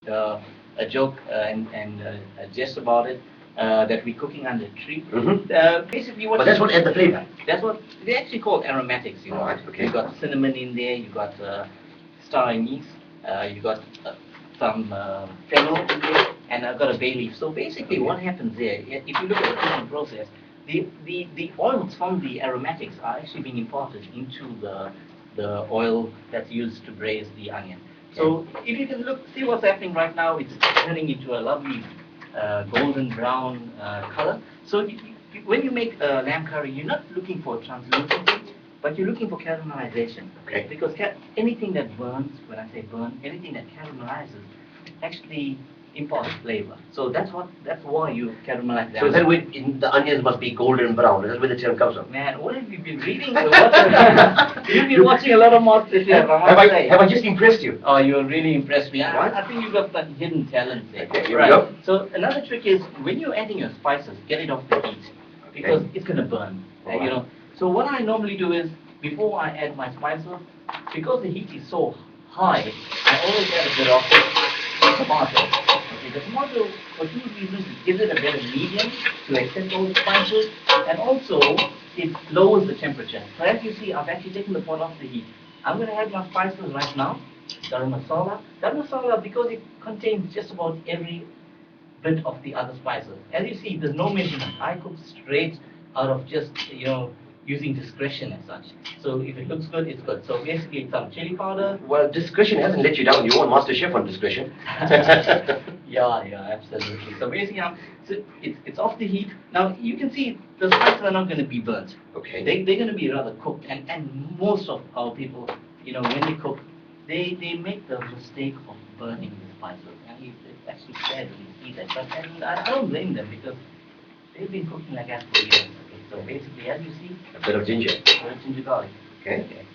a joke and a jest about it. That we're cooking under a tree. Basically, what. But that's what adds the flavor. That's what they actually call aromatics. You know, Right, okay. you got cinnamon in there. You got star anise. You got some fennel in there, and I've got a bay leaf. So basically, what happens there? If you look at the cooking process, the oils from the aromatics are actually being imported into the oil that's used to braise the onion. So if you can see what's happening right now, it's turning into a lovely golden brown color. So when you make lamb curry, you're not looking for translucency, but you're looking for caramelization. Okay. Because anything that burns, when I say burn, anything that caramelizes actually imparts flavor. So that's why you caramelize lamb. So then the onions must be golden brown. That's where the term comes from. Man, what have you been reading? You've been watching a lot of Master Chef. Have I just impressed you? Oh, you really impressed me. What? I think you've got some hidden talent there. Okay, here we go. So another trick is when you're adding your spices, get it off the heat because it's gonna burn. Right. You know. So what I normally do is before I add my spices, because the heat is so high, I always add a bit of tomato. Okay, the tomato for two reasons: it gives it a better medium to accept all the spices, and also it lowers the temperature. So as you see, I've actually taken the pot off the heat. I'm going to add my spices right now. Garam masala. Garam masala, because it contains just about every bit of the other spices. As you see, there's no measurement. I cook straight out of just, using discretion as such. So if it looks good, it's good. So basically, it's some chili powder. Well, discretion hasn't let you down. You want Master Chef on discretion. Yeah, absolutely. So basically, it's off the heat. Now you can see the spices are not going to be burnt. Okay. They're going to be rather cooked. And most of our people, when they cook, they make the mistake of burning the spices. And it's actually sad when you see that. But I don't blame them because they've been cooking like that for years. Okay, so basically, as you see, A bit of ginger. a bit of ginger garlic. Okay.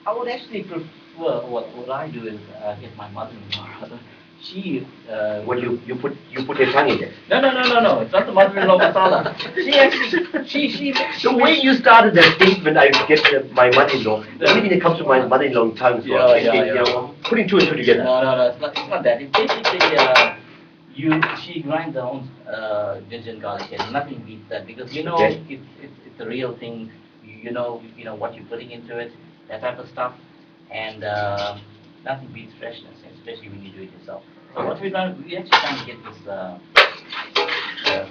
I would actually prefer what I do is get my mother-in-law rather. She Well, you put your tongue in it. No. It's not the mother-in-law masala. She actually she The way you started that statement, I get my mother-in-law. Everything that comes to my mother-in-law tongue. So I'm putting two and two together. No. It's not that. It's basically she grinds her own ginger and garlic, and nothing beats that because Okay. it's the real thing. You know what you're putting into it, that type of stuff, and nothing beats freshness, especially when you do it yourself. So what we're actually trying to get this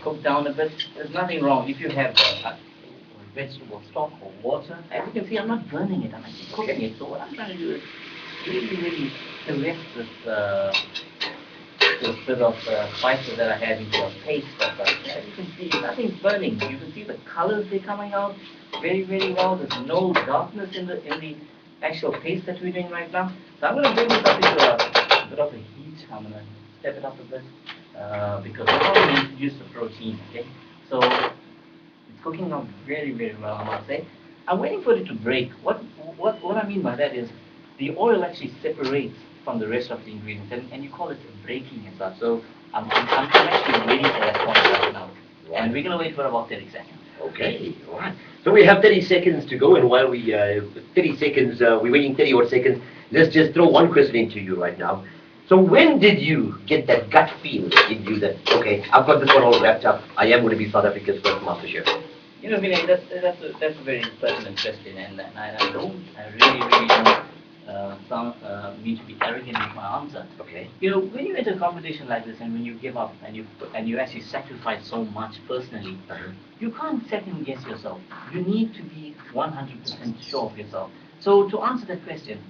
cooked down a bit. There's nothing wrong if you have vegetable stock or water. As you can see, I'm not burning it. I'm actually cooking it. So what I'm trying to do is really select this bit of spices that I had into a paste. As you can see, nothing's burning. You can see the colors they're coming out very, very well. There's no darkness in the actual paste that we're doing right now. So I'm going to bring this up into a bit of a heat. I'm going to step it up a bit because I want to introduce the protein. Okay, so it's cooking out very, very well. I must say. I'm waiting for it to break. What I mean by that is the oil actually separates from the rest of the ingredients, and you call it breaking and stuff. So I'm actually waiting for that point right now, and we're gonna wait for about 30 seconds. Okay, all right. So we have 30 seconds to go, and while we 30 seconds, we're waiting 30 odd seconds. Let's just throw one question into you right now. So when did you get that gut feel in you that okay, I've got this one all wrapped up. I am going to be South Africa's first Master Chef? Vinay, that's a very pertinent question, and I really don't mean to be arrogant with my answer. Okay. When you enter a competition like this, and when you give up, and you actually sacrifice so much personally, you can't second guess yourself. You need to be 100% sure of yourself. So to answer that question,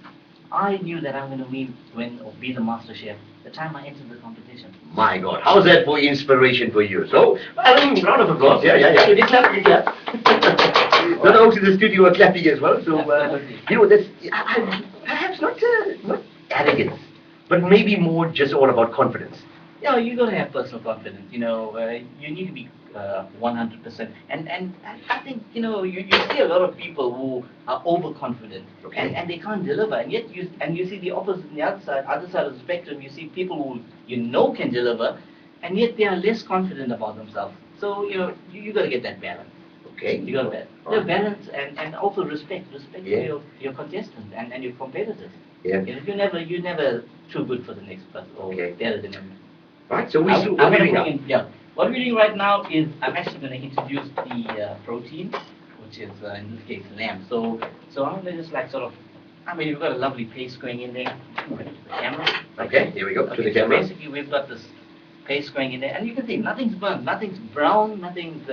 I knew that I'm going to win or be the Master Chef the time I entered the competition. My God, how's that for inspiration for you? So, round of applause. Yeah. So they clap, they clap. The folks in the studio are clapping as well. So, Absolutely. that's perhaps not arrogance, but maybe more just all about confidence. You got to have personal confidence. You need to be 100%. And I think you see a lot of people who are overconfident and they can't deliver. And yet you see the opposite on the other side of the spectrum. You see people who can deliver, and yet they are less confident about themselves. So you got to get that balance. Okay. You got to balance and also respect Yeah. for your contestants and your competitors. Yeah. You're never too good for the next person or Okay. better than them. Right. So I'm what are we gonna doing bring now? in, yeah. What we're doing right now is I'm actually going to introduce the protein, which is in this case lamb. So I'm going to just like sort of, I mean, we've got a lovely paste going in there. Bring it to the camera. Right Okay. Here we go. To Okay, the so camera. basically we've got this paste going in there, and you can see nothing's burnt, nothing's brown, nothing's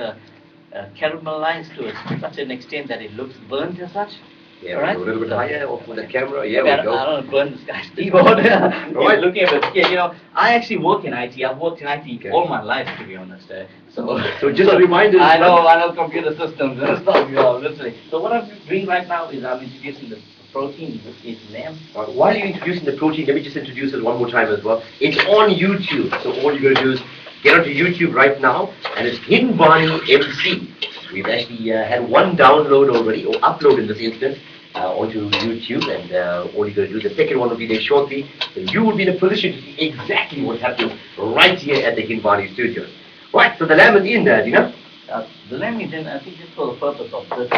caramelized to such an extent that it looks burnt as such. Yeah. All right. A little bit higher off with the camera. Maybe Yeah. We I don't go. burn this guy's keyboard. Right. Looking at it, yeah, I actually work in IT. I've worked in IT Okay. all my life, to be honest. So just a reminder. I know computer systems and stuff, literally. So what I'm doing right now is I'm introducing the protein. It's lamb. While you're introducing the protein, let me just introduce it one more time as well. It's on YouTube. So all you're going to do is get onto YouTube right now, and it's Hindvani MC. We've actually had one download already, or upload in this instance, onto YouTube, and all you're going to do, the second one will be there shortly, and you will be in a position to see exactly what's happening right here at the Hindvani studios. Right, so the lamb is in there, Dina. The lamb is in, I think, just for the purpose of this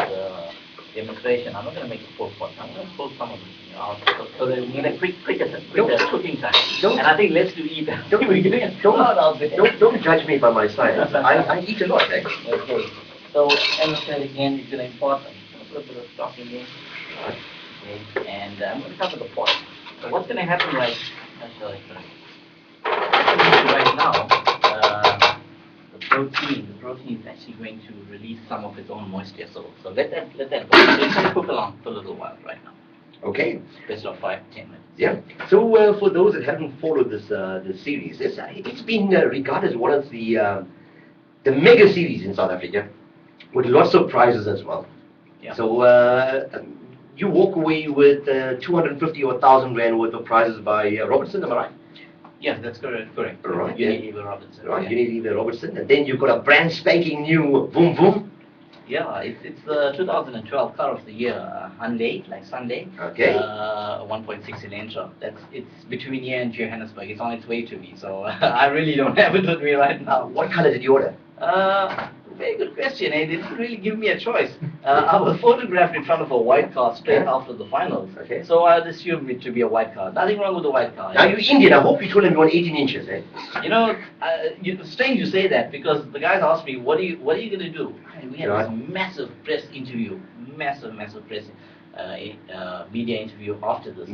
demonstration. I'm not going to make a full pot. I'm going to pull some of it out so that we get a quick cooking time. And I think let's do eat. We're getting a lot out there. Don't judge me by my size. I eat a lot, actually. Okay. So, as I said again, you're going to import a little bit of stock in here. Okay. And I'm going to cover the pot. So what's going to happen right now, the protein is actually going to release some of its own moisture. So let that go. So it's going to cook along for a little while right now. Okay. Best of 5-10 minutes. Yeah. So for those that haven't followed this series, it's been regarded as one of the mega series in South Africa, with lots of prizes as well. Yeah. So you walk away with 250 or 1,000 rand worth of prizes by Robertson, am I right? Yes, that's correct. Right. Unilever Robertson. Right. Yeah. Unilever Robertson, and then you've got a brand spanking new Boom Boom. Yeah, it's the 2012 car of the year, Hyundai, like Sunday. Okay. 1.6 cylinder. It's between here and Johannesburg. It's on its way to me, so I really don't have it with me right now. What color did you order? Very good question. They didn't really give me a choice. I was photographed in front of a white car straight after the finals. Okay. So I'd assume it to be a white car. Nothing wrong with the white car. Now you're Indian. I hope you told them you want 18 inches, eh? It's strange you say that because the guys asked me, what are you going to do? And we had this massive press interview, massive press media interview after this,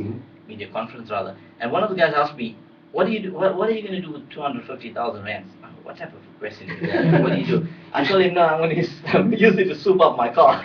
media conference rather. And one of the guys asked me, what are you going to do with 250,000 rands? What type of question is that? What do you do? I told him, no, I'm going to use it to soup up my car.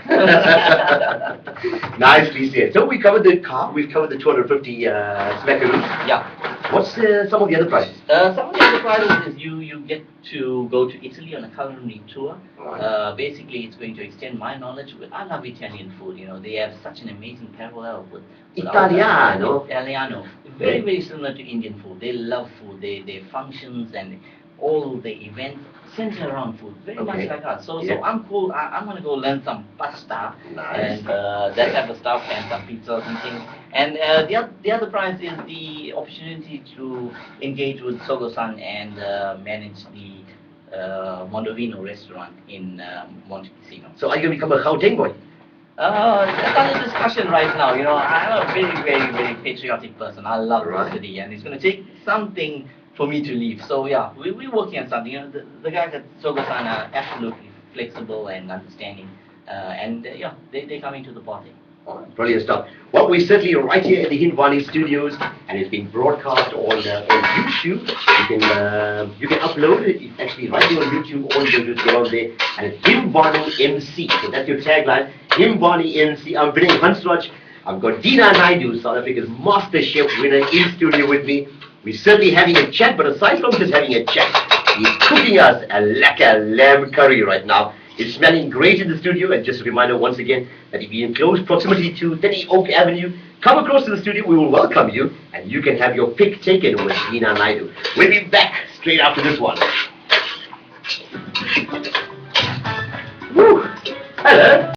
Nicely said. So we covered the car, we've covered the 250 smackaroos. Yeah. What's some of the other prizes? Some of the other prizes is you get to go to Italy on a culinary tour. Right. Basically, it's going to extend my knowledge. I love Italian food. They have such an amazing parallel with Italiano. Italiano. Very, very similar to Indian food. They love food. Their functions and all the events center around food. Very much like us. So I'm cool. I'm going to go learn some pasta and that type of stuff and some pizzas and things. And the other prize is the opportunity to engage with Sogo-san and manage the Mondovino restaurant in Monte Cassino. So are you going to become a Gauteng boy? That's under discussion right now. I'm a very, very, very patriotic person. I love the city, and it's going to take something for me to leave. So yeah, we're working on something. The guys at Sogo-san are absolutely flexible and understanding, and they're coming to the party. Brilliant stuff. Well, we're certainly right here at the Hindvani studios, and it's being broadcast on YouTube. You can upload it. It's actually right here on YouTube. All you can do is get on there, and it's Hindvani MC. So that's your tagline, Hindvani MC. I'm Vinay Hansraj. I've got Dina Naidu, South Africa's Master Chef winner, in studio with me. We're certainly having a chat, but aside from just having a chat, he's cooking us a lekker lamb curry right now. It's smelling great in the studio, and just a reminder once again that if you're in close proximity to 30 Oak Avenue, come across to the studio, we will welcome you, and you can have your pick taken with Dina Naidu. We'll be back straight after this one. Woo! Hello!